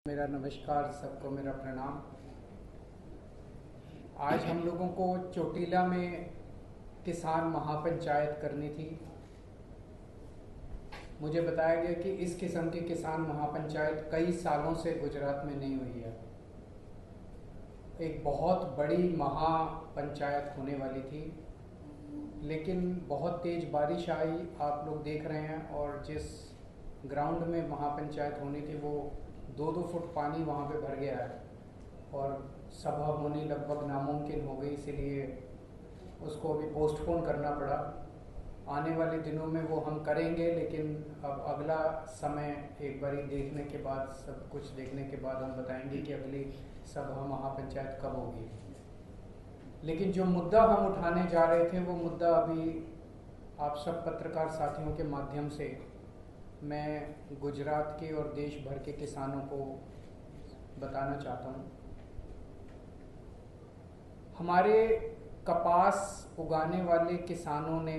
मेरा नमस्कार, सबको मेरा प्रणाम। आज हम लोगों को चोटीला में किसान महापंचायत करनी थी। मुझे बताया गया कि इस किस्म की किसान महापंचायत कई सालों से गुजरात में नहीं हुई है। एक बहुत बड़ी महापंचायत होने वाली थी, लेकिन बहुत तेज़ बारिश आई, आप लोग देख रहे हैं। और जिस ग्राउंड में महापंचायत होनी थी वो 2-2 फुट पानी वहाँ पे भर गया है और सभा होनी लगभग नामुमकिन हो गई, इसीलिए उसको अभी पोस्टपोन करना पड़ा। आने वाले दिनों में वो हम करेंगे, लेकिन अब अगला समय एक बारी देखने के बाद, सब कुछ देखने के बाद हम बताएंगे कि अगली सभा महापंचायत कब होगी। लेकिन जो मुद्दा हम उठाने जा रहे थे वो मुद्दा अभी आप सब पत्रकार साथियों के माध्यम से मैं गुजरात के और देश भर के किसानों को बताना चाहता हूँ। हमारे कपास उगाने वाले किसानों ने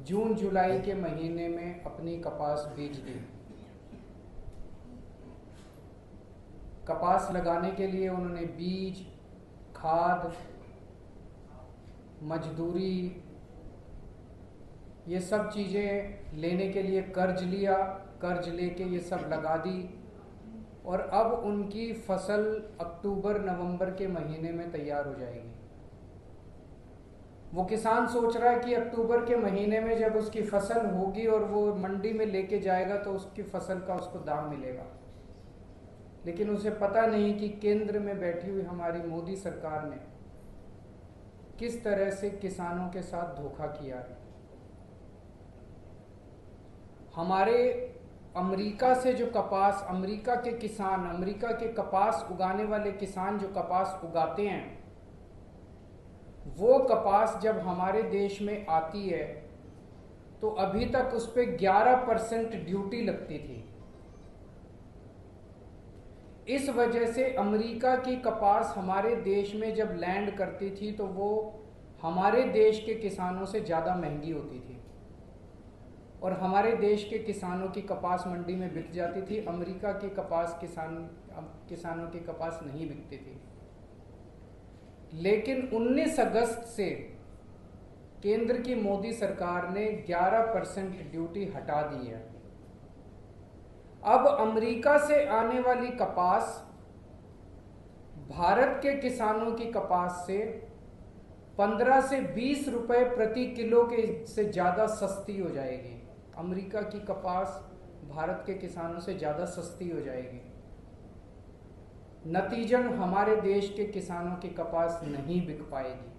जून जुलाई के महीने में अपनी कपास बीज दी। कपास लगाने के लिए उन्होंने बीज, खाद, मजदूरी, ये सब चीज़ें लेने के लिए कर्ज लिया। कर्ज लेके ये सब लगा दी और अब उनकी फसल अक्टूबर-नवंबर के महीने में तैयार हो जाएगी। वो किसान सोच रहा है कि अक्टूबर के महीने में जब उसकी फसल होगी और वो मंडी में लेके जाएगा तो उसकी फसल का उसको दाम मिलेगा। लेकिन उसे पता नहीं कि केंद्र में बैठी हुई हमारी मोदी सरकार ने किस तरह से किसानों के साथ धोखा किया है। हमारे अमेरिका से जो कपास, अमेरिका के किसान, अमेरिका के कपास उगाने वाले किसान जो कपास उगाते हैं, वो कपास जब हमारे देश में आती है तो अभी तक उस पर 11% ड्यूटी लगती थी। इस वजह से अमेरिका की कपास हमारे देश में जब लैंड करती थी तो वो हमारे देश के किसानों से ज़्यादा महंगी होती थी और हमारे देश के किसानों की कपास मंडी में बिक जाती थी। अमेरिका की कपास किसानों की कपास नहीं बिकती थी। लेकिन 19 अगस्त से केंद्र की मोदी सरकार ने 11% ड्यूटी हटा दी है। अब अमेरिका से आने वाली कपास भारत के किसानों की कपास से 15 से 20 रुपए प्रति किलो के से ज़्यादा सस्ती हो जाएगी। अमेरिका की कपास भारत के किसानों से ज़्यादा सस्ती हो जाएगी। नतीजन हमारे देश के किसानों की कपास नहीं बिक पाएगी।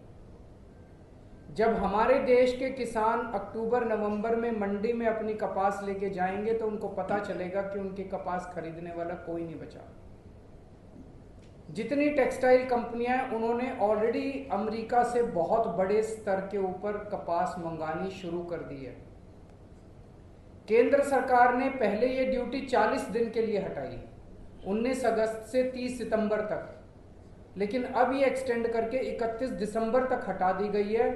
जब हमारे देश के किसान अक्टूबर-नवंबर में मंडी में अपनी कपास लेके जाएंगे तो उनको पता चलेगा कि उनकी कपास खरीदने वाला कोई नहीं बचा। जितनी टेक्सटाइल कंपनियां हैं उन्होंने ऑलरेडी अमेरिका से बहुत बड़े स्तर के ऊपर कपास मंगानी शुरू कर दी है। केंद्र सरकार ने पहले ये ड्यूटी 40 दिन के लिए हटाई, 19 अगस्त से 30 सितंबर तक, लेकिन अब ये एक्सटेंड करके 31 दिसंबर तक हटा दी गई है।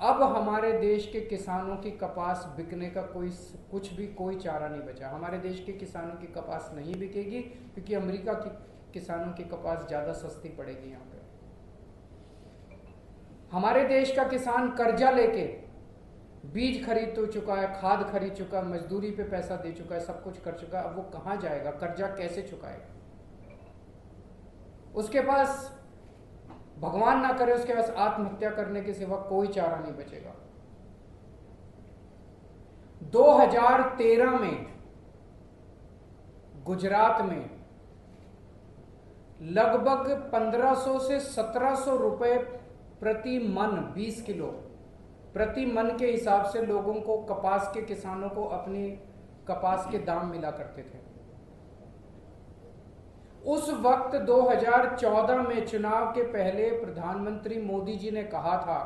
अब हमारे देश के किसानों की कपास बिकने का कोई चारा नहीं बचा। हमारे देश के किसानों की कपास नहीं बिकेगी क्योंकि अमेरिका की किसानों की कपास ज़्यादा सस्ती पड़ेगी। यहाँ पे हमारे देश का किसान कर्जा लेके बीज खरीद तो चुका है, खाद खरीद चुका है, मजदूरी पे पैसा दे चुका है, सब कुछ कर चुका है। अब वो कहाँ जाएगा, कर्जा कैसे चुकाएगा? उसके पास, भगवान ना करे, उसके पास आत्महत्या करने के सिवा कोई चारा नहीं बचेगा। 2013 में गुजरात में लगभग 1500 से 1700 रुपए प्रति मन, 20 किलो प्रति मन के हिसाब से लोगों को, कपास के किसानों को अपनी कपास के दाम मिला करते थे। उस वक्त 2014 में चुनाव के पहले प्रधानमंत्री मोदी जी ने कहा था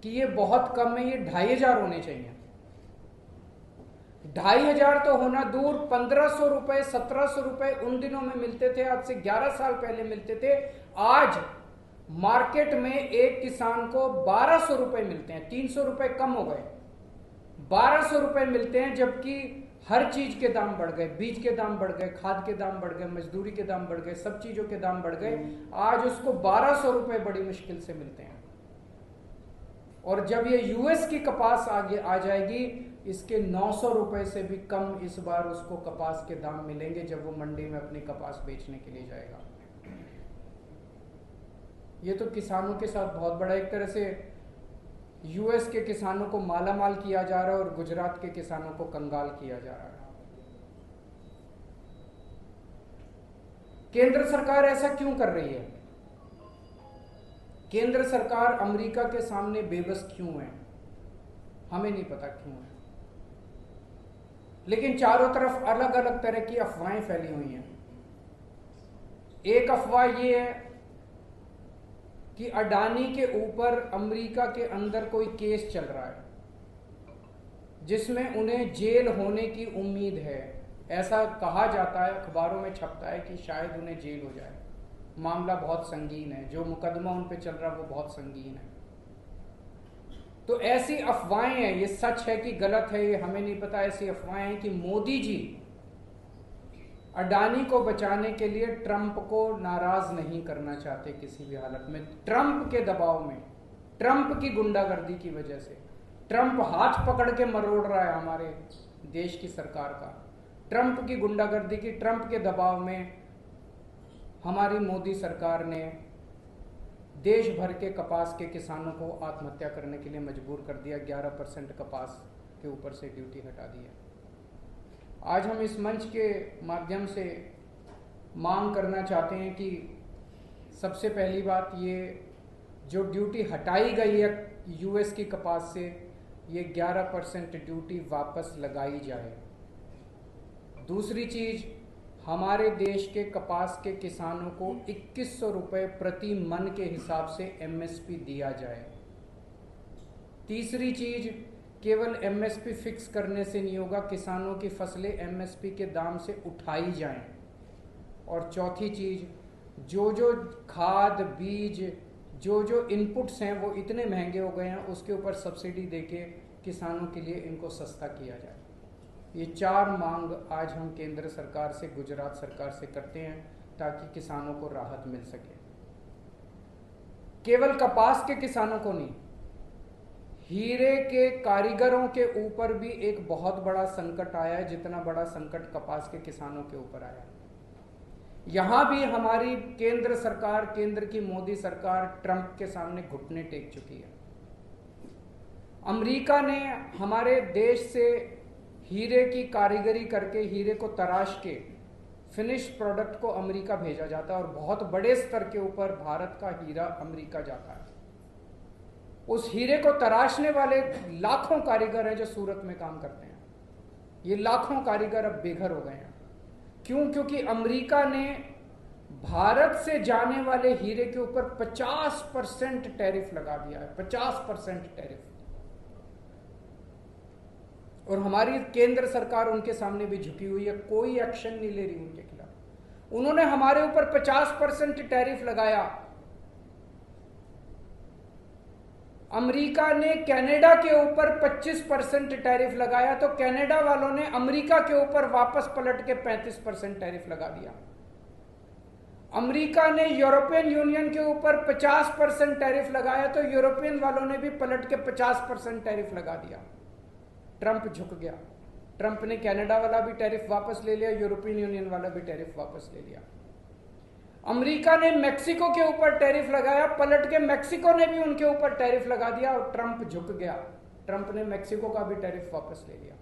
कि ये बहुत कम है, ये 2500 होने चाहिए। 2500 तो होना दूर, 1500 रुपए, 1700 रुपए उन दिनों में मिलते थे, आज से 11 साल पहले मिलते थे। आज मार्केट में एक किसान को 1200 रुपए मिलते हैं, 300 रुपए कम हो गए, 1200 रुपए मिलते हैं, जबकि हर चीज के दाम बढ़ गए, बीज के दाम बढ़ गए, खाद के दाम बढ़ गए, मजदूरी के दाम बढ़ गए, सब चीजों के दाम बढ़ गए। आज उसको 1200 रुपए बड़ी मुश्किल से मिलते हैं। और जब ये यूएस की कपास आगे आ जाएगी, इसके 900 रुपए से भी कम इस बार उसको कपास के दाम मिलेंगे जब वो मंडी में अपनी कपास बेचने के लिए जाएगा। ये तो किसानों के साथ बहुत बड़ा, एक तरह से यूएस के किसानों को मालामाल किया जा रहा है और गुजरात के किसानों को कंगाल किया जा रहा है। केंद्र सरकार ऐसा क्यों कर रही है? केंद्र सरकार अमेरिका के सामने बेबस क्यों है? हमें नहीं पता क्यों है, लेकिन चारों तरफ अलग अलग तरह की अफवाहें फैली हुई हैं। एक अफवाह ये है कि अडानी के ऊपर अमेरिका के अंदर कोई केस चल रहा है जिसमें उन्हें जेल होने की उम्मीद है। ऐसा कहा जाता है, अखबारों में छपता है कि शायद उन्हें जेल हो जाए। मामला बहुत संगीन है, जो मुकदमा उन पे चल रहा है वो बहुत संगीन है। तो ऐसी अफवाहें हैं, ये सच है कि गलत है ये हमें नहीं पता। ऐसी अफवाहें हैं कि मोदी जी अडानी को बचाने के लिए ट्रंप को नाराज नहीं करना चाहते किसी भी हालत में। ट्रंप के दबाव में, ट्रंप की गुंडागर्दी की वजह से, ट्रंप हाथ पकड़ के मरोड़ रहा है हमारे देश की सरकार का। ट्रंप की गुंडागर्दी की, ट्रंप के दबाव में हमारी मोदी सरकार ने देश भर के कपास के किसानों को आत्महत्या करने के लिए मजबूर कर दिया। 11% कपास के ऊपर से ड्यूटी हटा दी है। आज हम इस मंच के माध्यम से मांग करना चाहते हैं कि सबसे पहली बात, ये जो ड्यूटी हटाई गई है यूएस की कपास से, ये 11% ड्यूटी वापस लगाई जाए। दूसरी चीज, हमारे देश के कपास के किसानों को 2100 रुपये प्रति मन के हिसाब से एमएसपी दिया जाए। तीसरी चीज, केवल एमएसपी फिक्स करने से नहीं होगा, किसानों की फसलें एमएसपी के दाम से उठाई जाएं। और चौथी चीज, जो खाद, बीज, जो इनपुट्स हैं वो इतने महंगे हो गए हैं, उसके ऊपर सब्सिडी देके किसानों के लिए इनको सस्ता किया जाए। ये 4 मांग आज हम केंद्र सरकार से, गुजरात सरकार से करते हैं ताकि किसानों को राहत मिल सके। केवल कपास के किसानों को नहीं, हीरे के कारीगरों के ऊपर भी एक बहुत बड़ा संकट आया है, जितना बड़ा संकट कपास के किसानों के ऊपर आया। यहां भी हमारी केंद्र सरकार, केंद्र की मोदी सरकार ट्रंप के सामने घुटने टेक चुकी है। अमेरिका ने हमारे देश से हीरे की कारीगरी करके, हीरे को तराश के फिनिश्ड प्रोडक्ट को अमेरिका भेजा जाता है और बहुत बड़े स्तर के ऊपर भारत का हीरा अमेरिका जाता है। उस हीरे को तराशने वाले लाखों कारीगर हैं जो सूरत में काम करते हैं। ये लाखों कारीगर अब बेघर हो गए हैं। क्यों? क्योंकि अमेरिका ने भारत से जाने वाले हीरे के ऊपर 50% टैरिफ लगा दिया है। 50% टैरिफ। और हमारी केंद्र सरकार उनके सामने भी झुकी हुई है, कोई एक्शन नहीं ले रही उनके खिलाफ। उन्होंने हमारे ऊपर 50% टैरिफ लगाया। अमेरिका ने कनाडा के ऊपर 25% टैरिफ लगाया, तो कनाडा वालों ने अमेरिका के ऊपर वापस पलट के 35% टैरिफ लगा दिया। अमेरिका ने यूरोपियन यूनियन के ऊपर 50% टैरिफ लगाया, तो यूरोपियन वालों ने भी पलट के 50% टैरिफ लगा दिया। ट्रंप झुक गया। ट्रंप ने कनाडा वाला भी टैरिफ वापस ले लिया, यूरोपियन यूनियन वाला भी टैरिफ वापस ले लिया। अमेरिका ने मेक्सिको के ऊपर टैरिफ लगाया, पलट के मेक्सिको ने भी उनके ऊपर टैरिफ लगा दिया और ट्रंप झुक गया। ट्रंप ने मेक्सिको का भी टैरिफ वापस ले लिया।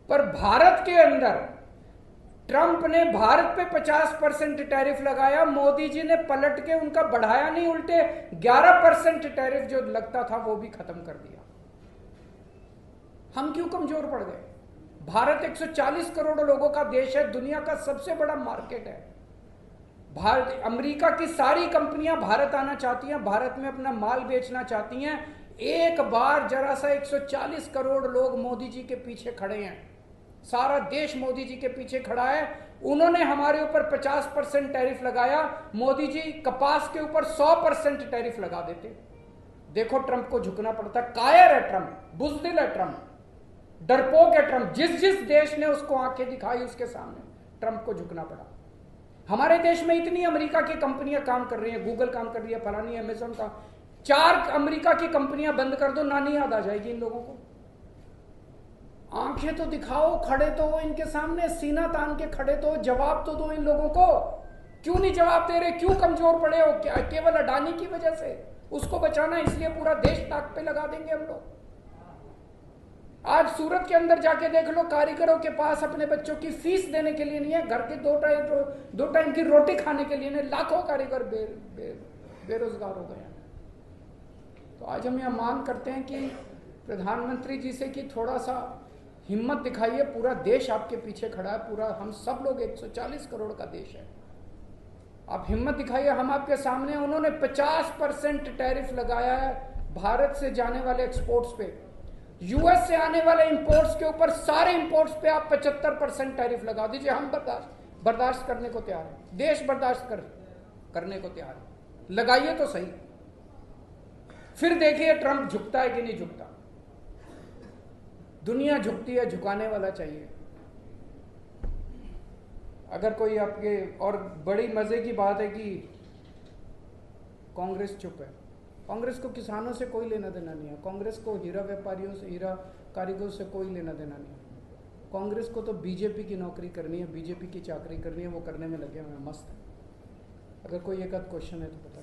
पर भारत के अंदर ट्रंप ने भारत पे 50% टैरिफ लगाया, मोदी जी ने पलट के उनका बढ़ाया नहीं, उल्टे 11% टैरिफ जो लगता था वो भी खत्म कर दिया। हम क्यों कमजोर पड़ गए? भारत 140 करोड़ लोगों का देश है, दुनिया का सबसे बड़ा मार्केट है। भारत, अमेरिका की सारी कंपनियां भारत आना चाहती हैं, भारत में अपना माल बेचना चाहती हैं। एक बार जरा सा 140 करोड़ लोग मोदी जी के पीछे खड़े हैं, सारा देश मोदी जी के पीछे खड़ा है। उन्होंने हमारे ऊपर 50% टैरिफ लगाया, मोदी जी कपास के ऊपर 100% टैरिफ लगा देते। देखो ट्रंप को झुकना पड़ता। कायर है ट्रंप, बुज़दिल है ट्रंप। डरपोक है ट्रंप। जिस जिस देश ने उसको आंखें दिखाई उसके सामने ट्रंप को झुकना पड़ा। हमारे देश में इतनी अमेरिका की कंपनियां काम कर रही हैं, गूगल काम कर रही है, फलानी अमेजोन का। 4 अमेरिका की कंपनियां बंद कर दो, नानी याद आ जाएगी इन लोगों को। आंखें तो दिखाओ, खड़े तो हो इनके सामने, सीना तान के खड़े तो, जवाब तो दो इन लोगों को। क्यों नहीं जवाब दे रहे? क्यों कमजोर पड़े हो? क्या केवल अडानी की वजह से? उसको बचाना इसलिए पूरा देश ताक पे लगा देंगे हम लोग। आज सूरत के अंदर जाके देख लो, कारीगरों के पास अपने बच्चों की फीस देने के लिए नहीं है, घर के दो टाइम की रोटी खाने के लिए नहीं। लाखों कारीगर बेरोजगार हो गए हैं। तो आज हम यह मांग करते हैं कि प्रधानमंत्री जी से कि थोड़ा सा हिम्मत दिखाइए। पूरा देश आपके पीछे खड़ा है, पूरा हम सब लोग 140 करोड़ का देश है। आप हिम्मत दिखाइए, हम आपके सामने। उन्होंने 50% टैरिफ लगाया है भारत से जाने वाले एक्सपोर्ट्स पे। यूएस से आने वाले इंपोर्ट्स के ऊपर, सारे इंपोर्ट्स पे आप 75% टैरिफ लगा दीजिए। हम बर्दाश्त करने को तैयार है, देश बर्दाश्त करने को तैयार है। लगाइए तो सही, फिर देखिए ट्रंप झुकता है कि नहीं झुकता। दुनिया झुकती है, झुकाने वाला चाहिए। अगर कोई आपके, और बड़ी मजे की बात है कि कांग्रेस चुप है। कांग्रेस को किसानों से कोई लेना देना नहीं है। कांग्रेस को हीरा व्यापारियों से, हीरा कारीगरों से कोई लेना देना नहीं है। कांग्रेस को तो बीजेपी की नौकरी करनी है, बीजेपी की चाकरी करनी है, वो करने में लगे हुए हैं, मस्त है। अगर कोई एक आध क्वेश्चन है तो बता।